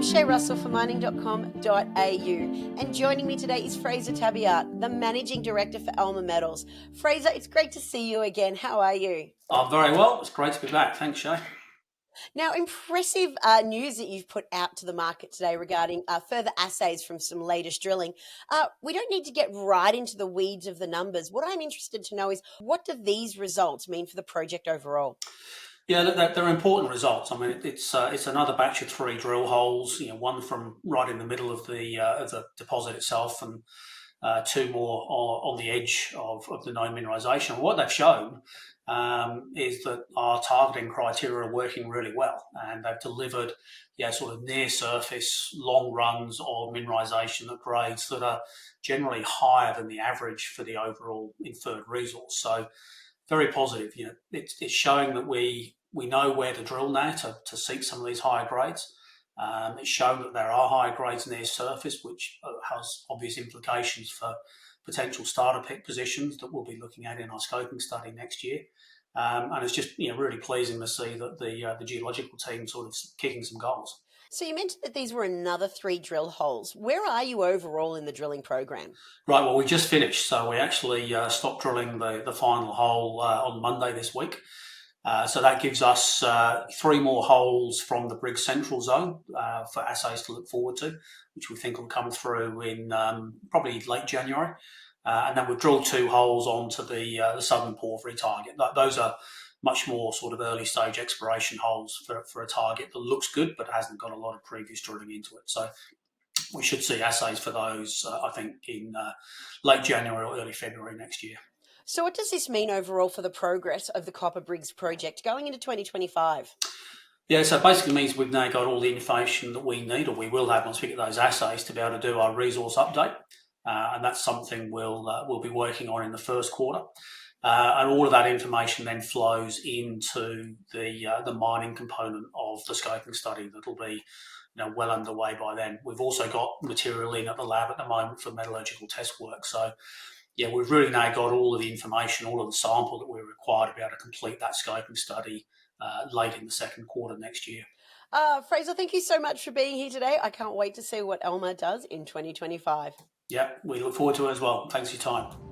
Shae Russell for mining.com.au, and joining me today is Frazer Tabeart, the Managing Director for Alma Metals. Frazer, it's great to see you again. How are you? I'm very well. It's great to be back. Thanks, Shae. Now, impressive news that you've put out to the market today regarding further assays from some latest drilling. We don't need to get right into the weeds of the numbers. What I'm interested to know is, what do these results mean for the project overall? Yeah, they're important results. I mean, it's another batch of 3 drill holes. One from right in the middle of the deposit itself, and 2 more on the edge of the known mineralisation. What they've shown is that our targeting criteria are working really well, and they've delivered sort of near surface long runs of mineralisation at grades that are generally higher than the average for the overall inferred resource. So very positive. It's showing that we know where to drill now to seek some of these higher grades. It's shown that there are higher grades near surface, which has obvious implications for potential starter pit positions that we'll be looking at in our scoping study next year. And it's just really pleasing to see that the geological team sort of kicking some goals. So you mentioned that these were another 3 drill holes. Where are you overall in the drilling program? Right, well, we just finished, so we actually stopped drilling the final hole on Monday this week. So that gives us 3 more holes from the Briggs Central zone for assays to look forward to, which we think will come through in probably late January. And then we've drilled 2 holes onto the southern porphyry target. Those are much more sort of early stage exploration holes for a target that looks good but hasn't got a lot of previous drilling into it. So we should see assays for those, I think, in late January or early February next year. So what does this mean overall for the progress of the Copper Briggs project going into 2025? Yeah, so it basically means we've now got all the information that we need, or we will have once we get those assays, to be able to do our resource update. And that's something we'll be working on in the first quarter. And all of that information then flows into the mining component of the scoping study that'll be well underway by then. We've also got material in at the lab at the moment for metallurgical test work. So yeah, we've really now got all of the information, all of the sample that we're required to be able to complete that scoping study late in the second quarter next year. Frazer, thank you so much for being here today. I can't wait to see what Alma does in 2025. Yeah, we look forward to it as well. Thanks for your time.